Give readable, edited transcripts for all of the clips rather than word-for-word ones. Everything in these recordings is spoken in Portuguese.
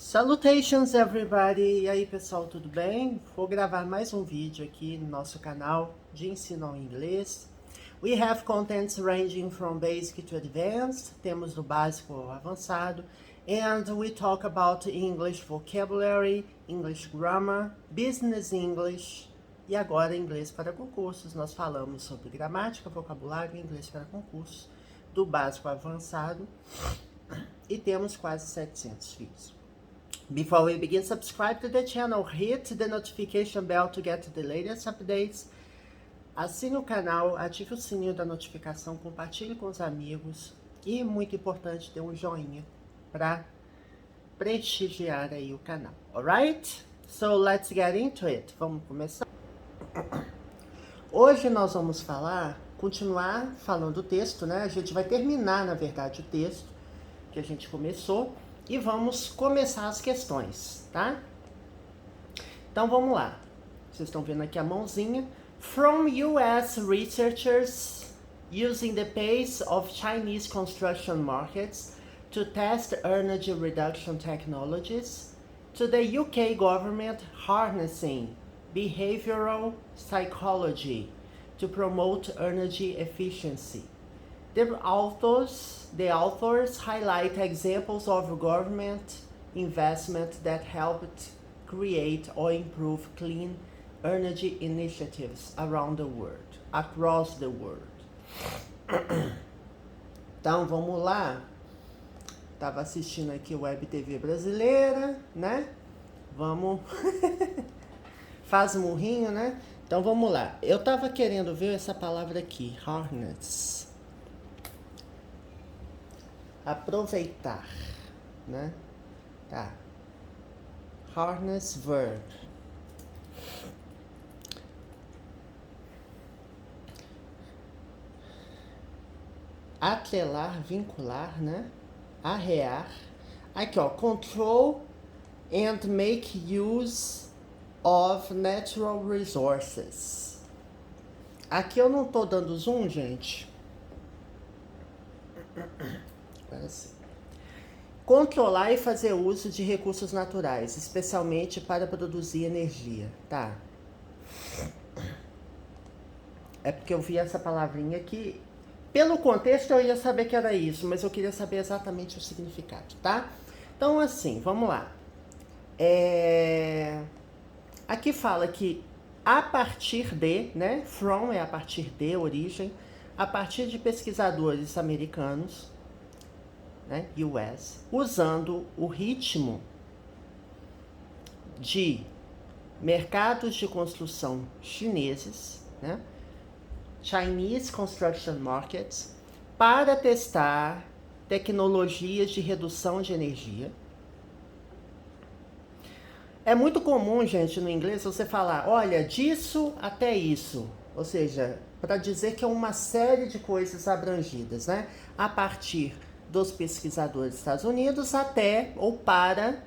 Salutations everybody! E aí pessoal, tudo bem? Vou gravar mais um vídeo aqui no nosso canal de ensino ao inglês. We have contents ranging from basic to advanced, temos do básico ao avançado, and we talk about English vocabulary, English grammar, business English e agora inglês para concursos. Nós falamos sobre gramática, vocabulário e inglês para concursos, do básico ao avançado, e temos quase 700 vídeos. Before we begin, subscribe to the channel, hit the notification bell to get the latest updates. Assine o canal, ative o sininho da notificação, compartilhe com os amigos e, muito importante, dê um joinha para prestigiar aí o canal. Alright? So let's get into it. Vamos começar? Hoje nós vamos continuar falando do texto, né? A gente vai terminar, na verdade, o texto que a gente começou. E vamos começar as questões, tá? Então vamos lá. Vocês estão vendo aqui a mãozinha. From US researchers using the pace of Chinese construction markets to test energy reduction technologies, to the UK government harnessing behavioral psychology to promote energy efficiency. The authors highlight examples of government investment that helped create or improve clean energy initiatives across the world. Então, vamos lá. Tava assistindo aqui o Web TV brasileira, né? Vamos... Faz murrinho, né? Então, vamos lá. Eu tava querendo ver essa palavra aqui, harness. Aproveitar, né? Tá. Harness verb. Atrelar, vincular, né? Arrear. Aqui, ó. Control and make use of natural resources. Aqui eu não tô dando zoom, gente. Assim. Controlar e fazer uso de recursos naturais, especialmente para produzir energia, tá? É porque eu vi essa palavrinha aqui. Pelo contexto eu ia saber que era isso, mas eu queria saber exatamente o significado, tá? Então assim, vamos lá. Aqui fala que a partir de, né? From é a partir de, origem. A partir de pesquisadores americanos, né, US, usando o ritmo de mercados de construção chineses, né, Chinese Construction Markets, para testar tecnologias de redução de energia. É muito comum, gente, no inglês, você falar, olha, disso até isso, ou seja, para dizer que é uma série de coisas abrangidas, né, a partir dos pesquisadores dos Estados Unidos até ou para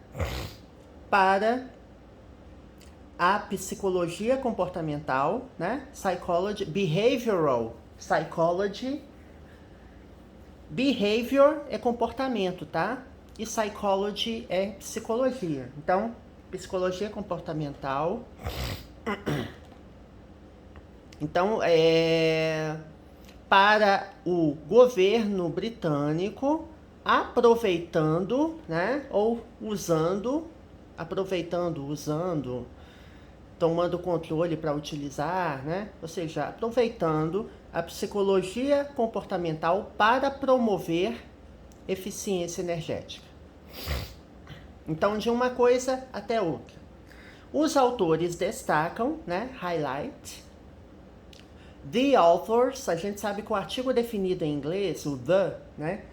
a psicologia comportamental, né? Psychology, behavioral psychology. Behavior é comportamento, tá? E psychology é psicologia. Então, psicologia comportamental. Então, para o governo britânico, aproveitando, né, ou usando, tomando controle para utilizar, né, ou seja, aproveitando a psicologia comportamental para promover eficiência energética. Então, de uma coisa até outra. Os autores destacam, né, highlight. The authors, a gente sabe que o artigo definido em inglês, o the, né,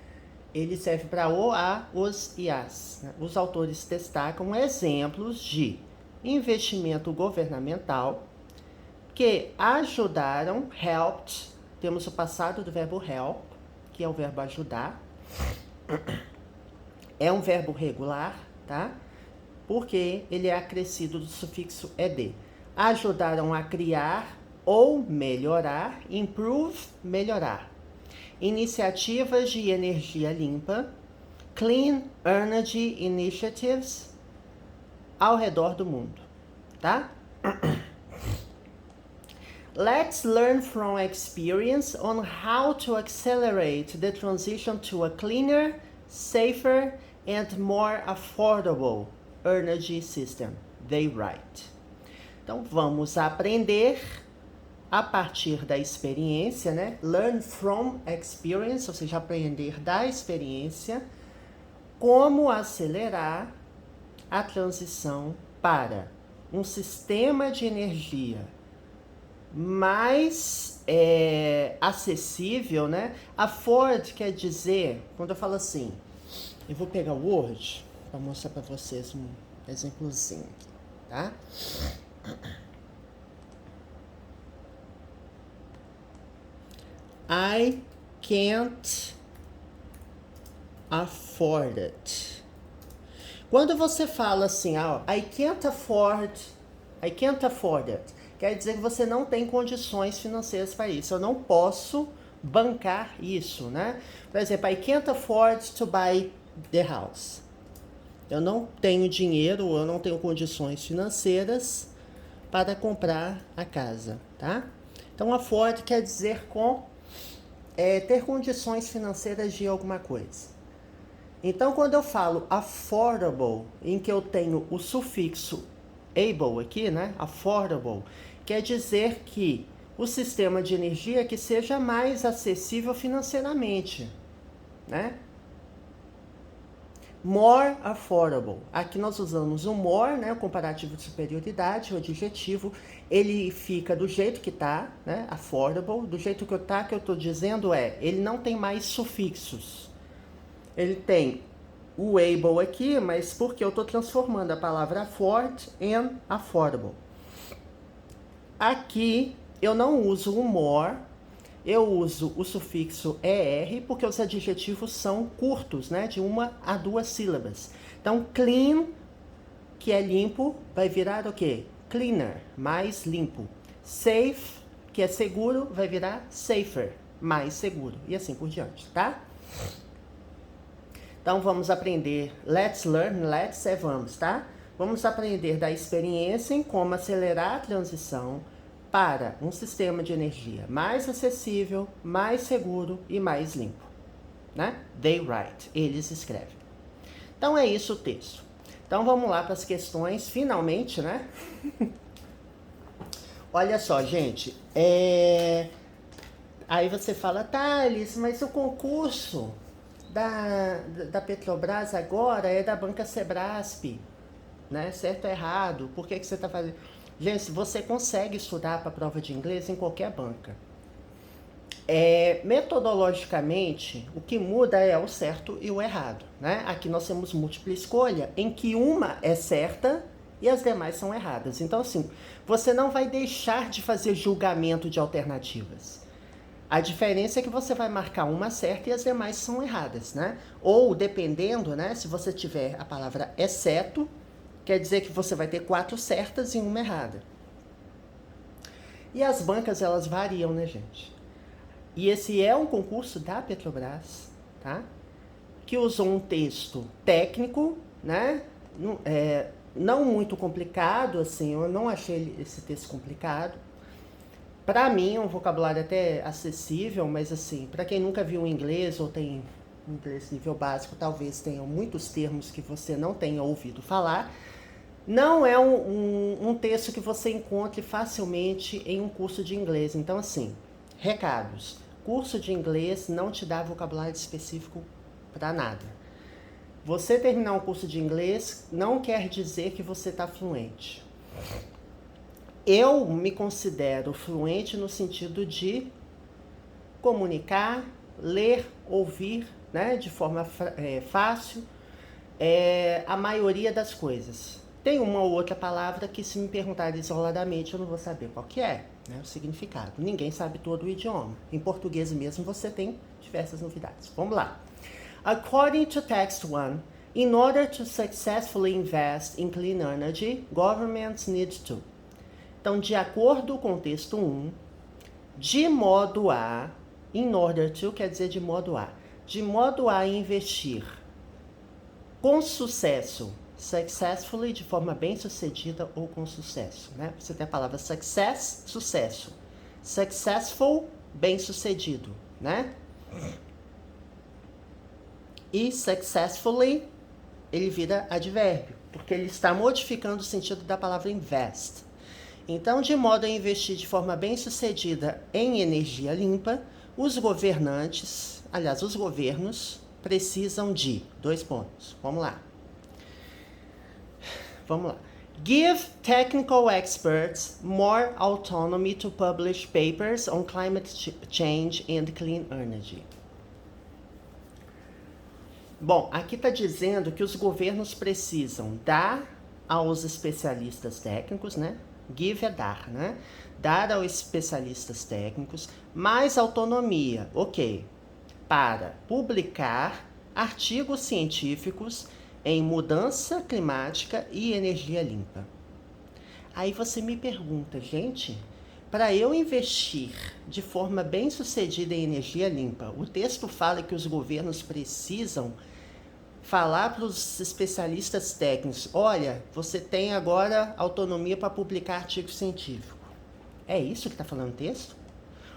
ele serve para o, a, os e as. Né? Os autores destacam exemplos de investimento governamental que ajudaram, helped, temos o passado do verbo help, que é o verbo ajudar. É um verbo regular, tá? Porque ele é acrescido do sufixo ed. Ajudaram a criar ou melhorar, improve, melhorar. Iniciativas de energia limpa, clean energy initiatives, ao redor do mundo, tá? Let's learn from experience on how to accelerate the transition to a cleaner, safer, and more affordable energy system, they write. Então, vamos aprender a partir da experiência, né? Learn from experience, ou seja, aprender da experiência, como acelerar a transição para um sistema de energia mais acessível, né? Afford quer dizer, quando eu falo assim, eu vou pegar o Word para mostrar para vocês um exemplozinho aqui, tá? I can't afford it. Quando você fala assim, I can't afford it, quer dizer que você não tem condições financeiras para isso. Eu não posso bancar isso, né? Por exemplo, I can't afford to buy the house. Eu não tenho dinheiro, eu não tenho condições financeiras para comprar a casa, tá? Então, afford quer dizer ter condições financeiras de alguma coisa. Então, quando eu falo affordable, em que eu tenho o sufixo able aqui, né? Affordable, quer dizer que o sistema de energia que seja mais acessível financeiramente, né? More affordable. Aqui nós usamos o more, né? O comparativo de superioridade, o adjetivo, ele fica do jeito que tá, né? Affordable, do jeito que eu tô dizendo ele não tem mais sufixos. Ele tem o able aqui, mas porque eu estou transformando a palavra afford em affordable. Aqui eu não uso o more, eu uso o sufixo er, porque os adjetivos são curtos, né? De 1 a 2 sílabas. Então, clean, que é limpo, vai virar o quê? Cleaner, mais limpo. Safe, que é seguro, vai virar safer, mais seguro. E assim por diante, tá? Então, vamos aprender, let's learn, let's é vamos, tá? Vamos aprender da experiência em como acelerar a transição para um sistema de energia mais acessível, mais seguro e mais limpo, né? They write, eles escrevem. Então, é isso o texto. Então, vamos lá para as questões, finalmente, né? Olha só, gente, aí você fala, Thales, mas o concurso da Petrobras agora é da Banca Sebrasp, né? Certo ou errado? Por que você está fazendo? Gente, você consegue estudar para a prova de inglês em qualquer banca. Metodologicamente, o que muda é o certo e o errado, né? Aqui nós temos múltipla escolha, em que uma é certa e as demais são erradas. Então, assim, você não vai deixar de fazer julgamento de alternativas. A diferença é que você vai marcar uma certa e as demais são erradas, né? Ou, dependendo, né? Se você tiver a palavra exceto, quer dizer que você vai ter 4 certas e uma errada. E as bancas, elas variam, né, gente? E esse é um concurso da Petrobras, tá? Que usou um texto técnico, né? Não muito complicado, assim, eu não achei esse texto complicado. Para mim, é um vocabulário até acessível, mas assim, para quem nunca viu inglês ou tem inglês nível básico, talvez tenham muitos termos que você não tenha ouvido falar. Não é um texto que você encontre facilmente em um curso de inglês. Então, assim, recados. Curso de inglês não te dá vocabulário específico para nada. Você terminar um curso de inglês não quer dizer que você está fluente. Eu me considero fluente no sentido de comunicar, ler, ouvir, né, de forma fácil, a maioria das coisas. Tem uma ou outra palavra que, se me perguntar isoladamente, eu não vou saber qual que é, né, o significado. Ninguém sabe todo o idioma. Em português mesmo você tem diversas novidades. Vamos lá. According to text 1, in order to successfully invest in clean energy, governments need to. Então, de acordo com o texto 1, de modo a, in order to quer dizer de modo a investir com sucesso, successfully, de forma bem-sucedida ou com sucesso, né? Você tem a palavra success, sucesso. Successful, bem-sucedido, né? E successfully, ele vira advérbio, porque ele está modificando o sentido da palavra invest. Então, de modo a investir de forma bem-sucedida em energia limpa, os governantes, aliás, os governos, precisam de 2 pontos. Vamos lá. Give technical experts more autonomy to publish papers on climate change and clean energy. Bom, aqui está dizendo que os governos precisam dar aos especialistas técnicos, né? Give é dar, né? Dar aos especialistas técnicos mais autonomia, ok, para publicar artigos científicos em mudança climática e energia limpa. Aí você me pergunta, gente, para eu investir de forma bem-sucedida em energia limpa, o texto fala que os governos precisam falar para os especialistas técnicos, olha, você tem agora autonomia para publicar artigo científico. É isso que está falando o texto?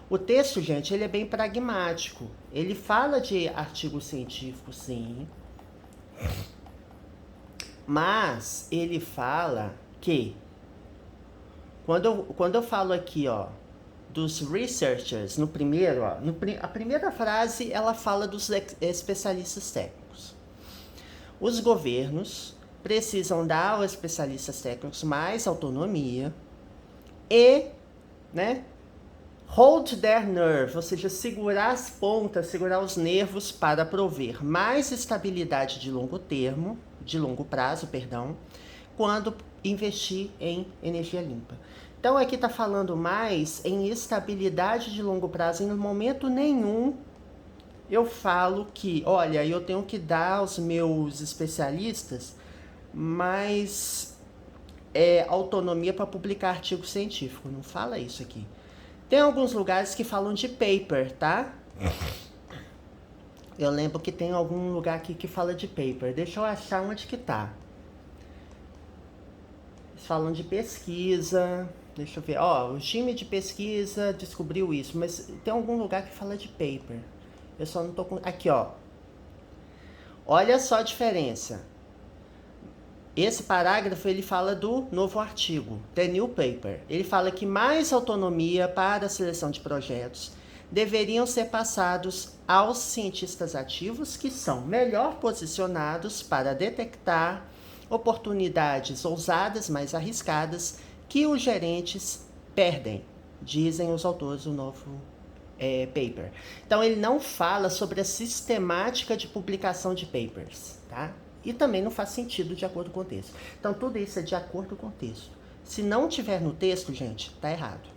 O texto, gente, ele é bem pragmático. Ele fala de artigo científico, sim. Mas ele fala que, quando eu falo aqui, ó, dos researchers, no primeiro, ó, a primeira frase, ela fala dos especialistas técnicos. Os governos precisam dar aos especialistas técnicos mais autonomia e, né, hold their nerve, ou seja, segurar as pontas, segurar os nervos para prover mais estabilidade de longo prazo, quando investir em energia limpa. Então aqui está falando mais em estabilidade de longo prazo, e no momento nenhum eu falo que, olha, eu tenho que dar aos meus especialistas mais autonomia para publicar artigo científico. Não fala isso aqui. Tem alguns lugares que falam de paper, tá? Eu lembro que tem algum lugar aqui que fala de paper. Deixa eu achar onde que tá. Eles falam de pesquisa. Deixa eu ver. Ó, o time de pesquisa descobriu isso, mas tem algum lugar que fala de paper. Eu só não tô com... Aqui, ó. Olha só a diferença. Esse parágrafo, ele fala do novo artigo, The New Paper. Ele fala que mais autonomia para a seleção de projetos deveriam ser passados aos cientistas ativos, que são melhor posicionados para detectar oportunidades ousadas, mais arriscadas, que os gerentes perdem, dizem os autores do novo paper. Então, ele não fala sobre a sistemática de publicação de papers, tá? E também não faz sentido de acordo com o texto. Então, tudo isso é de acordo com o texto. Se não tiver no texto, gente, tá errado.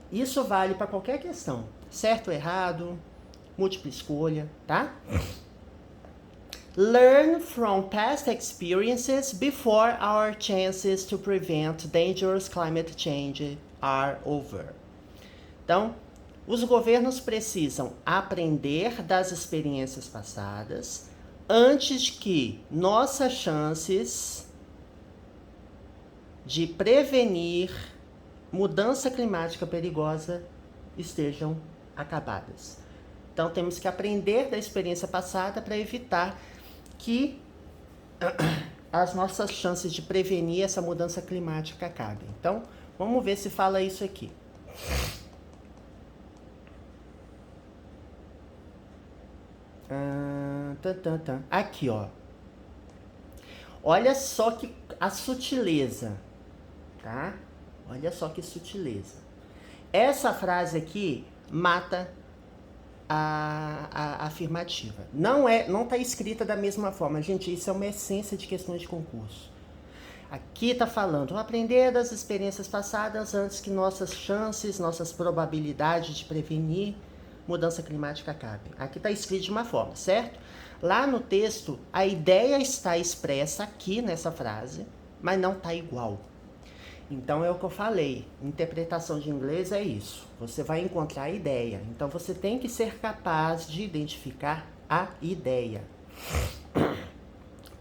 Isso vale para qualquer questão. Certo ou errado, múltipla escolha, tá? Learn from past experiences before our chances to prevent dangerous climate change are over. Então, os governos precisam aprender das experiências passadas antes que nossas chances de prevenir mudança climática perigosa estejam acabadas. Então, temos que aprender da experiência passada para evitar que as nossas chances de prevenir essa mudança climática acabem. Então, vamos ver se fala isso aqui. Aqui, ó. Olha só que a sutileza, tá? Olha só que sutileza. Essa frase aqui mata a afirmativa. Não tá escrita da mesma forma. Gente, isso é uma essência de questões de concurso. Aqui tá falando, aprender das experiências passadas antes que nossas chances, nossas probabilidades de prevenir mudança climática acabem. Aqui tá escrito de uma forma, certo? Lá no texto, a ideia está expressa aqui nessa frase, mas não tá igual. Então é o que eu falei, interpretação de inglês é isso. Você vai encontrar a ideia. Então você tem que ser capaz de identificar a ideia.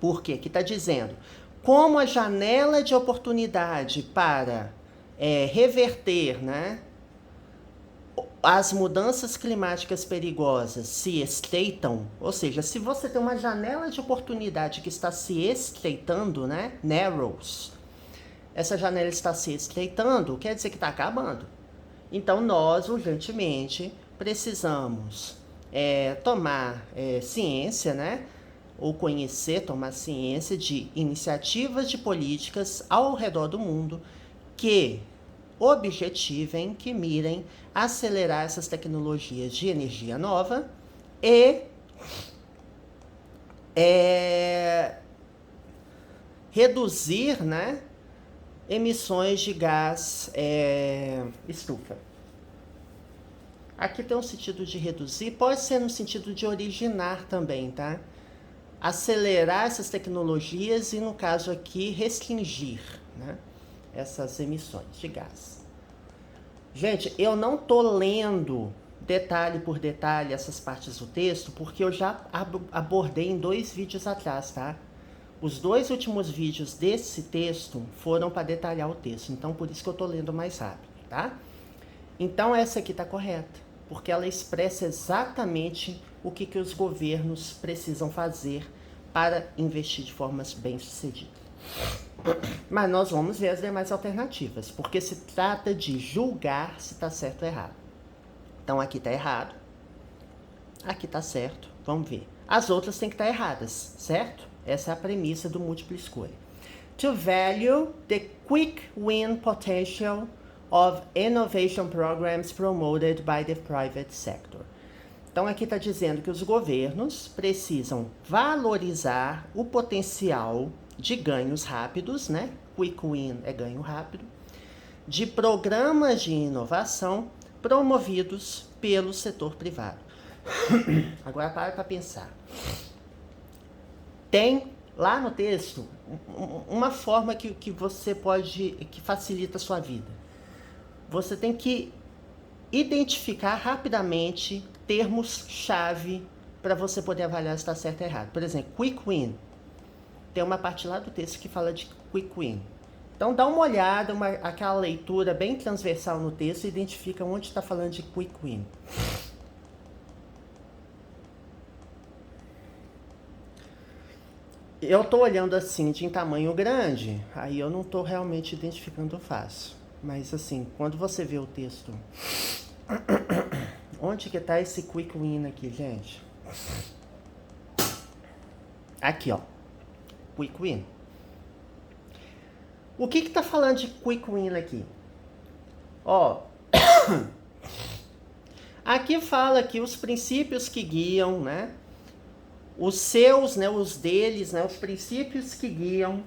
Por quê? Aqui está dizendo como a janela de oportunidade para reverter, né, as mudanças climáticas perigosas se estreitam, ou seja, se você tem uma janela de oportunidade que está se estreitando, né, narrows, essa janela está se estreitando, quer dizer que está acabando. Então, nós, urgentemente, precisamos tomar ciência, né, ou conhecer, tomar ciência de iniciativas de políticas ao redor do mundo que objetivem, que mirem acelerar essas tecnologias de energia nova e reduzir, né, emissões de gás estufa. Aqui tem um sentido de reduzir, pode ser no sentido de originar também, tá? Acelerar essas tecnologias e, no caso aqui, restringir, né, essas emissões de gás. Gente, eu não tô lendo detalhe por detalhe essas partes do texto, porque eu já abordei em 2 vídeos atrás, tá? Os 2 últimos vídeos desse texto foram para detalhar o texto, então por isso que eu tô lendo mais rápido, tá? Então essa aqui tá correta, porque ela expressa exatamente o que os governos precisam fazer para investir de formas bem-sucedidas. Mas nós vamos ver as demais alternativas, porque se trata de julgar se está certo ou errado. Então aqui está errado, aqui está certo, vamos ver. As outras têm que estar erradas, certo? Essa é a premissa do múltipla escolha. To value the quick win potential of innovation programs promoted by the private sector. Então aqui está dizendo que os governos precisam valorizar o potencial de ganhos rápidos, né? Quick win é ganho rápido, de programas de inovação promovidos pelo setor privado. Agora para pensar. Tem lá no texto uma forma que você pode, que facilita a sua vida. Você tem que identificar rapidamente termos-chave para você poder avaliar se está certo ou errado. Por exemplo, quick win. Tem uma parte lá do texto que fala de quick win. Então dá uma olhada, aquela leitura bem transversal no texto e identifica onde está falando de quick win. Eu estou olhando assim de em tamanho grande, aí eu não estou realmente identificando fácil. Mas assim, quando você vê o texto, onde que está esse quick win aqui, gente? Aqui, ó. Quick win. O que está falando de quick win aqui? Ó, aqui fala que os princípios que guiam, né? Os seus, né? Os deles, né? Os princípios que guiam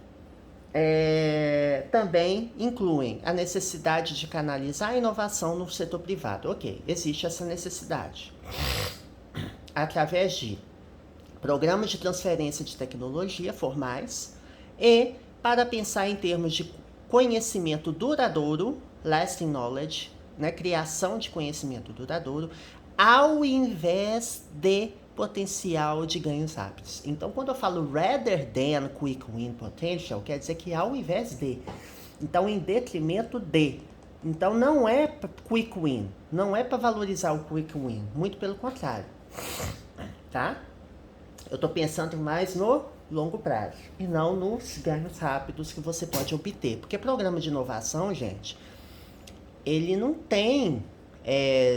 também incluem a necessidade de canalizar a inovação no setor privado. Ok, existe essa necessidade. Através de programas de transferência de tecnologia formais e para pensar em termos de conhecimento duradouro, lasting knowledge, né, criação de conhecimento duradouro, ao invés de potencial de ganhos rápidos. Então, quando eu falo rather than quick win potential, quer dizer que ao invés de. Então, em detrimento de. Então, não é quick win, não é para valorizar o quick win, muito pelo contrário, tá? Eu estou pensando mais no longo prazo e não nos ganhos rápidos que você pode obter. Porque programa de inovação, gente, ele não tem,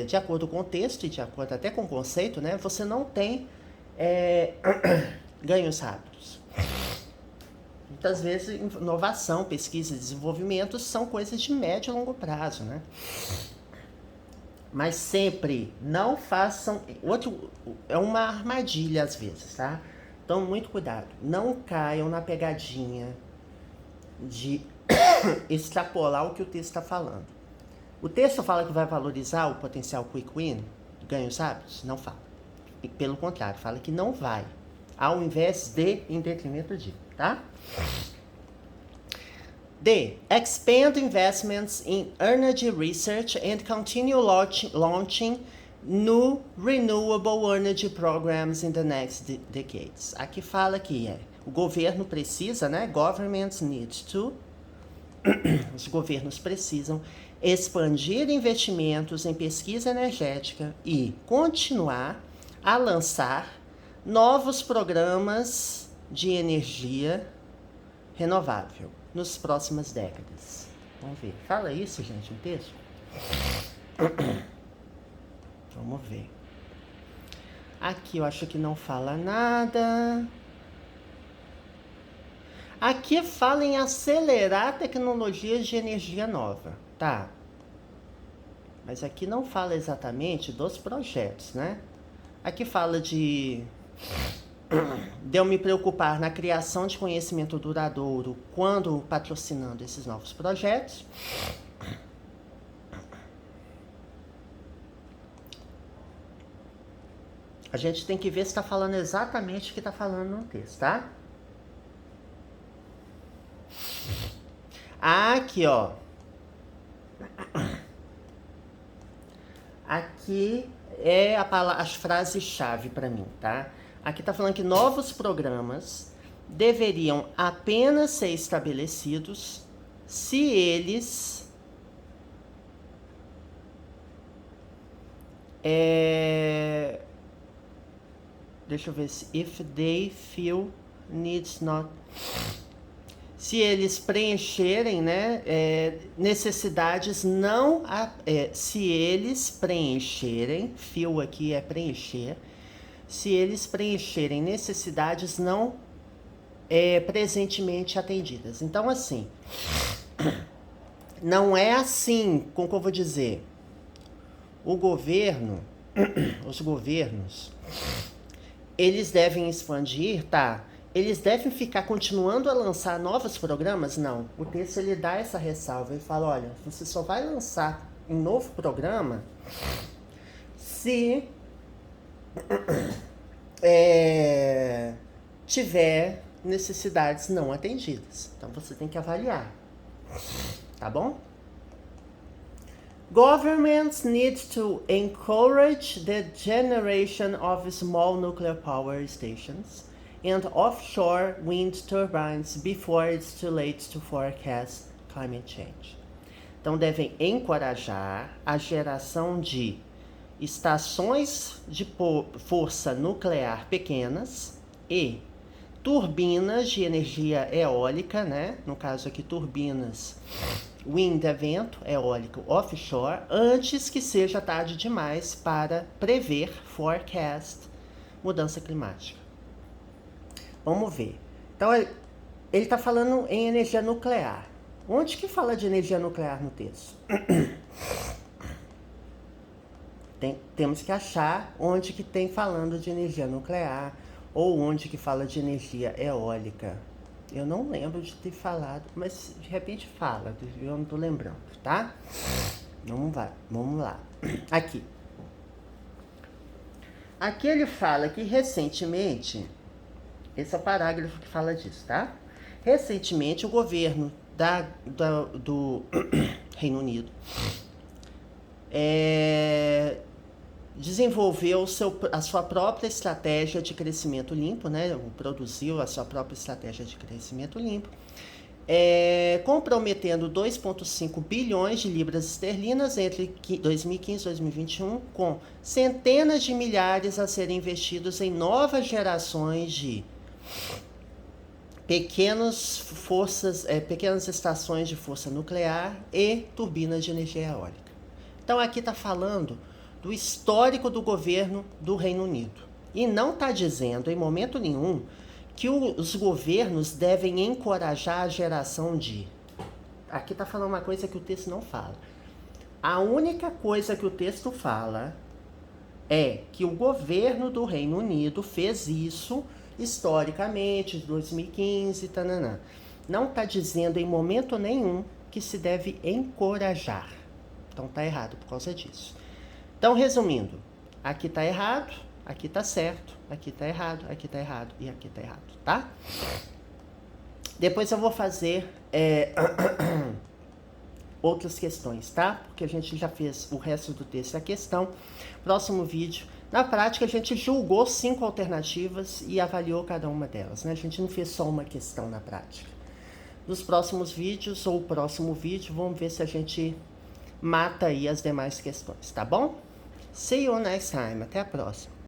de acordo com o texto e de acordo até com o conceito, né? Você não tem ganhos rápidos. Muitas vezes, inovação, pesquisa e desenvolvimento são coisas de médio e longo prazo, né? Mas sempre não façam... é uma armadilha às vezes, tá? Então, muito cuidado. Não caiam na pegadinha de extrapolar o que o texto está falando. O texto fala que vai valorizar o potencial quick win, ganhos rápidos? Não fala. E, pelo contrário, fala que não vai. Ao invés de, em detrimento de, tá? D. Expand investments in energy research and continue launching new renewable energy programs in the next decades. Aqui fala que o governo precisa, né? Governments need to, os governos precisam expandir investimentos em pesquisa energética e continuar a lançar novos programas de energia renovável nas próximas décadas. Vamos ver. Fala isso, gente, no texto? Vamos ver. Aqui eu acho que não fala nada. Aqui fala em acelerar tecnologias de energia nova, tá? Mas aqui não fala exatamente dos projetos, né? Aqui fala de eu me preocupar na criação de conhecimento duradouro quando patrocinando esses novos projetos. A gente tem que ver se está falando exatamente o que está falando no texto, tá? Aqui, ó. Aqui é as frases-chave para mim, tá? Aqui tá falando que novos programas deveriam apenas ser estabelecidos se eles deixa eu ver se if they feel needs not, se eles preencherem, né, necessidades não, se eles preencherem, feel aqui é preencher, se eles preencherem necessidades não presentemente atendidas. Então, assim, não é assim, como que eu vou dizer, o governo, os governos, eles devem expandir, tá? Eles devem ficar continuando a lançar novos programas? Não. O texto, ele dá essa ressalva. Ele fala, olha, você só vai lançar um novo programa se tiver necessidades não atendidas. Então, você tem que avaliar. Tá bom? Governments need to encourage the generation of small nuclear power stations and offshore wind turbines before it's too late to forecast climate change. Então, devem encorajar a geração de estações de força nuclear pequenas e turbinas de energia eólica, né? No caso aqui, turbinas wind é vento, eólico offshore, antes que seja tarde demais para prever, forecast, mudança climática. Vamos ver. Então, ele está falando em energia nuclear. Onde que fala de energia nuclear no texto? Temos que achar onde que tem falando de energia nuclear ou onde que fala de energia eólica. Eu não lembro de ter falado, mas de repente fala, eu não tô lembrando, tá? Vamos lá. Aqui. Aqui ele fala que recentemente, esse é o parágrafo que fala disso, tá? Recentemente o governo do Reino Unido desenvolveu a sua própria estratégia de crescimento limpo, né? Produziu a sua própria estratégia de crescimento limpo, comprometendo 2,5 bilhões de libras esterlinas entre 2015 e 2021, com centenas de milhares a serem investidos em novas gerações de pequenas estações de força nuclear e turbinas de energia eólica. Então aqui está falando do histórico do governo do Reino Unido. E não está dizendo, em momento nenhum, que os governos devem encorajar a geração de... Aqui está falando uma coisa que o texto não fala. A única coisa que o texto fala é que o governo do Reino Unido fez isso historicamente, 2015, tananã. Não está dizendo em momento nenhum que se deve encorajar. Então está errado por causa disso. Então, resumindo, aqui está errado, aqui está certo, aqui está errado, aqui está errado e aqui está errado, tá? Depois eu vou fazer outras questões, tá? Porque a gente já fez o resto do texto e a questão. Próximo vídeo, na prática a gente julgou 5 alternativas e avaliou cada uma delas, né? A gente não fez só uma questão na prática. Nos próximos vídeos, ou o próximo vídeo, vamos ver se a gente mata aí as demais questões, tá bom? See you next time. Até a próxima.